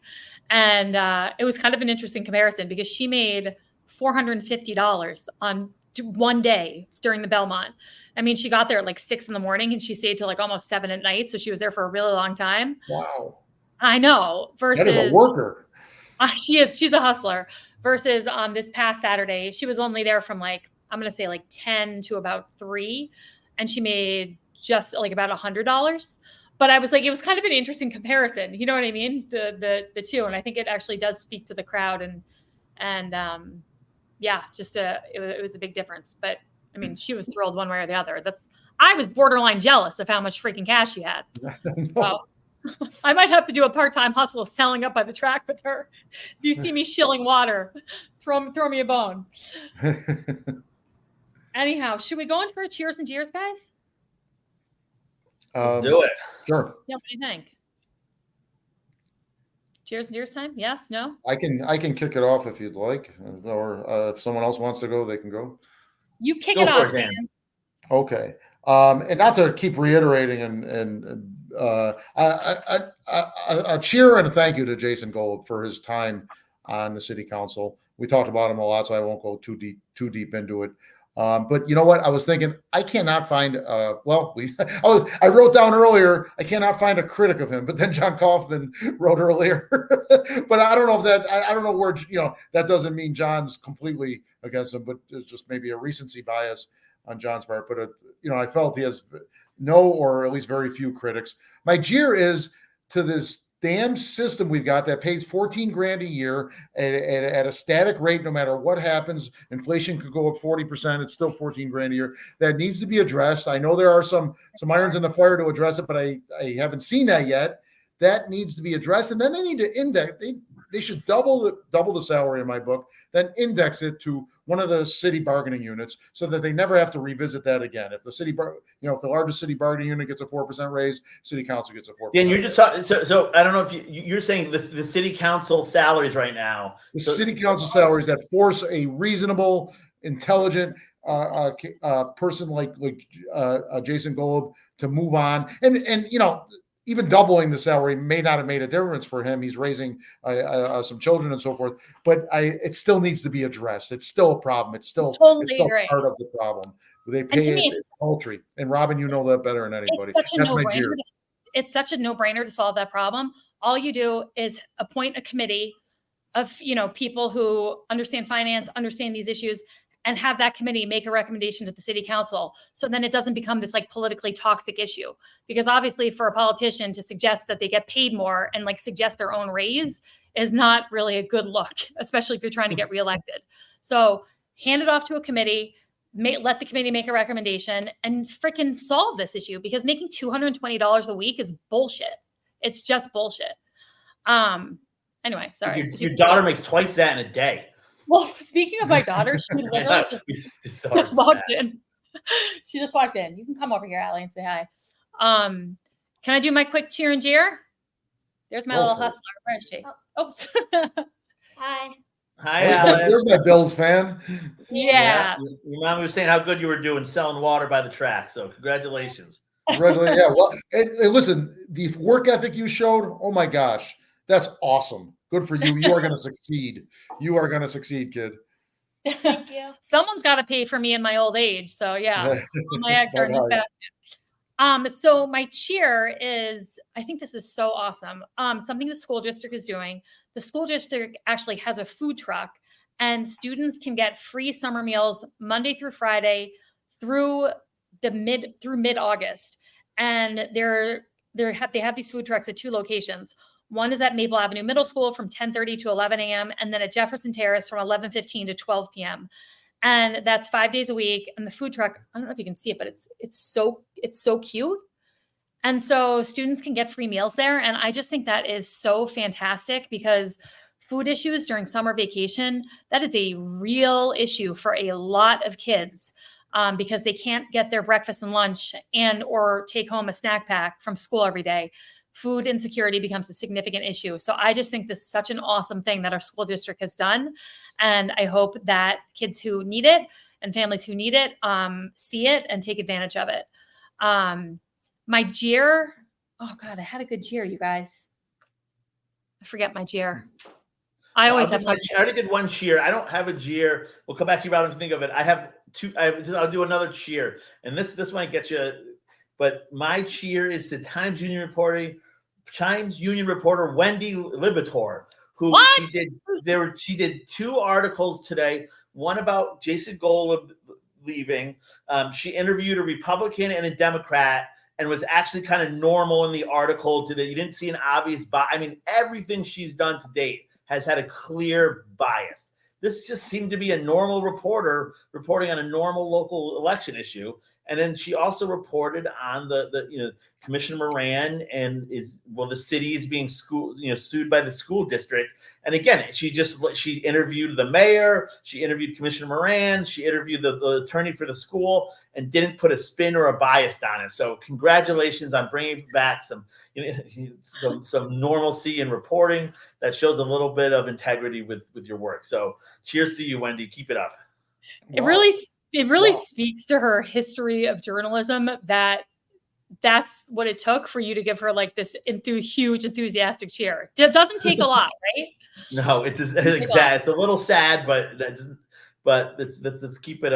And it was kind of an interesting comparison, because she made $450 on one day during the Belmont. She got there at 6 a.m, and she stayed till almost 7 p.m. So she was there for a really long time. Wow. I know. Versus that is a worker. She's a hustler. Versus this past Saturday, she was only there from I'm going to say 10 to about 3. And she made just about $100. But I was it was kind of an interesting comparison. You know what I mean? The two. And I think it actually does speak to the crowd, and it was a big difference. But she was thrilled one way or the other. I was borderline jealous of how much freaking cash she had. So I might have to do a part-time hustle selling up by the track with her. If you see me shilling water, throw me a bone. Anyhow, should we go into our cheers and jeers, guys? Let's do it. Sure. Yeah, what do you think? Cheers and jeers time? Yes? No? I can kick it off if you'd like, or if someone else wants to go, they can go. You kick it off, Dan. Okay. And not to keep reiterating, a cheer and a thank you to Jason Golub for his time on the city council. We talked about him a lot, so I won't go too deep into it. But you know what? I was thinking I cannot find. I wrote down earlier I cannot find a critic of him, but then John Kaufman wrote earlier. But I don't know if that. I don't know where that doesn't mean John's completely against him, but it's just maybe a recency bias on John's part. But I felt he has no, or at least very few critics. My jeer is to this damn system we've got that pays 14 grand a year at a static rate, no matter what happens. Inflation could go up 40%. It's still 14 grand a year. That needs to be addressed. I know there are some irons in the fire to address it, but I haven't seen that yet. That needs to be addressed. And then they need to index. They should double the salary in my book, then index it to one of the city bargaining units so that they never have to revisit that again. If the if the largest city bargaining unit gets a 4% raise, city council gets a 4%. And you're just talking. So I don't know if you're saying the city council salaries right now. The city council salaries that force a reasonable, intelligent person like Jason Golub to move on, and even doubling the salary may not have made a difference for him. He's raising some children and so forth, but it still needs to be addressed. It's still a problem. It's still part of the problem. They pay it's poultry. And Robin, you know that better than anybody. It's such a no-brainer to solve that problem. All you do is appoint a committee of people who understand finance, understand these issues, and have that committee make a recommendation to the city council. So then it doesn't become this like politically toxic issue. Because obviously for a politician to suggest that they get paid more and like suggest their own raise is not really a good look, especially if you're trying to get reelected. So hand it off to a committee, let the committee make a recommendation and freaking solve this issue, because making $220 a week is bullshit. It's just bullshit. Anyway, sorry. Your daughter makes twice that in a day. Well, speaking of my daughter, she literally just walked in. She just walked in. You can come over here, Allie, and say hi. Can I do my quick cheer and jeer? There's my little hustler. Where is she? Oops. Hi. Hi, Alice. There's my Bills fan. Yeah. Your mom was saying how good you were doing selling water by the track. So congratulations. Congratulations. Yeah. Well, and listen, the work ethic you showed, oh my gosh, that's awesome. Good for you. You are going to succeed. You are going to succeed, kid. Thank you. Someone's got to pay for me in my old age. So yeah, my eggs are in this basket. So my cheer is, I think this is so awesome. Something the school district is doing. The school district actually has a food truck, and students can get free summer meals Monday through Friday through mid-August. And they have these food trucks at 2 locations. One is at Maple Avenue Middle School from 10:30 to 11 a.m. and then at Jefferson Terrace from 11:15 to 12 p.m. And that's 5 days a week. And the food truck, I don't know if you can see it, but it's so cute. And so students can get free meals there. And I just think that is so fantastic, because food issues during summer vacation, that is a real issue for a lot of kids, because they can't get their breakfast and lunch or take home a snack pack from school every day. Food insecurity becomes a significant issue. So I just think this is such an awesome thing that our school district has done. And I hope that kids who need it and families who need it see it and take advantage of it. My jeer, oh God, I had a good jeer, you guys. I forget my jeer. I always have something. I already did one cheer. I don't have a jeer. We'll come back to you about it if you think of it. I have 2. I'll do another cheer. And this might get you. But my cheer is to Times Union reporter Wendy Libator, who she did 2 articles today. One about Jason Golub leaving. She interviewed a Republican and a Democrat, and was actually kind of normal in the article. You didn't see an obvious bias. I mean, everything she's done to date has had a clear bias. This just seemed to be a normal reporter reporting on a normal local election issue. And then she also reported on the Commissioner Moran and the city is being sued by the school district. And again, she interviewed the mayor, she interviewed Commissioner Moran, she interviewed the attorney for the school, and didn't put a spin or a bias on it. So congratulations on bringing back some normalcy in reporting that shows a little bit of integrity with your work. So cheers to you, Wendy. Keep it up. It really speaks to her history of journalism that's what it took for you to give her like this huge enthusiastic cheer. It doesn't take a lot, right? No, it's a little sad, but let's keep it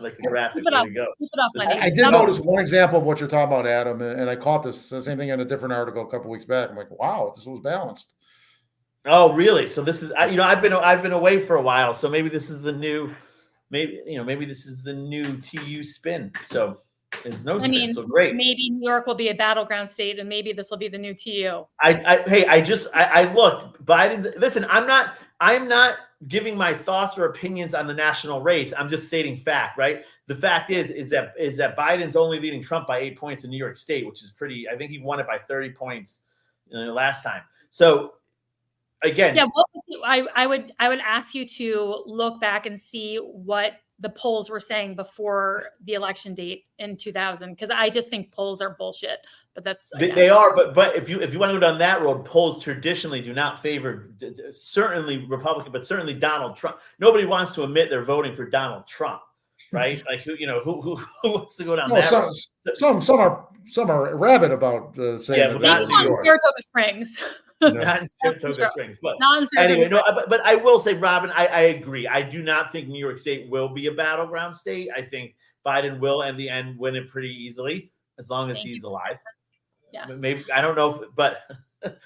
like a graphic. There we go. Keep it up, I did notice one example of what you're talking about, Adam, and I caught the same thing in a different article a couple weeks back. I'm like, wow, this was balanced. Oh, really? So this is I've been away for a while, so maybe this is the new. Maybe this is the new TU spin. So There's no I state, mean, so great. maybe New York will be a battleground state, and maybe this will be the new TU. I looked. Biden's. Listen, I'm not giving my thoughts or opinions on the national race. I'm just stating fact, right? The fact is that Biden's only leading Trump by 8 points in New York State, which is pretty. I think he won it by 30 points last time. So again, yeah, I would ask you to look back and see what the polls were saying before the election date in 2000, because I just think polls are bullshit. But that's they are. But if you want to go down that road, polls traditionally do not favor certainly Republican, but certainly Donald Trump. Nobody wants to admit they're voting for Donald Trump, right? Like who wants to go down that road? Some are rabid about saying Yeah, but not in New York. Saratoga Springs. Not in Saratoga Springs, but Not in Saratoga anyway, no. Springs. But I will say, Robin, I agree. I do not think New York State will be a battleground state. I think Biden will, in the end, win it pretty easily as long as he's alive. Yes. Maybe I don't know, but it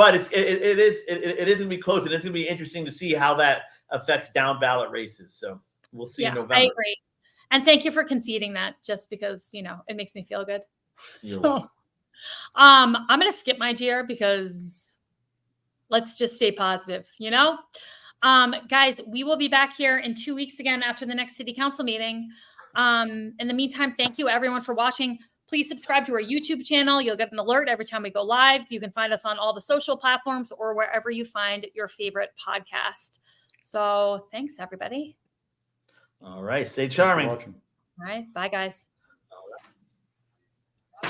is going to be close, and it's going to be interesting to see how that affects down ballot races. So we'll see in November. I agree, and thank you for conceding that, just because it makes me feel good. So, I'm going to skip my jeer because let's just stay positive. Guys, we will be back here in 2 weeks again after the next city council meeting. In the meantime, thank you everyone for watching. Please subscribe to our YouTube channel. You'll get an alert every time we go live. You can find us on all the social platforms or wherever you find your favorite podcast. So thanks, everybody. All right. Stay charming. All right. Bye, guys.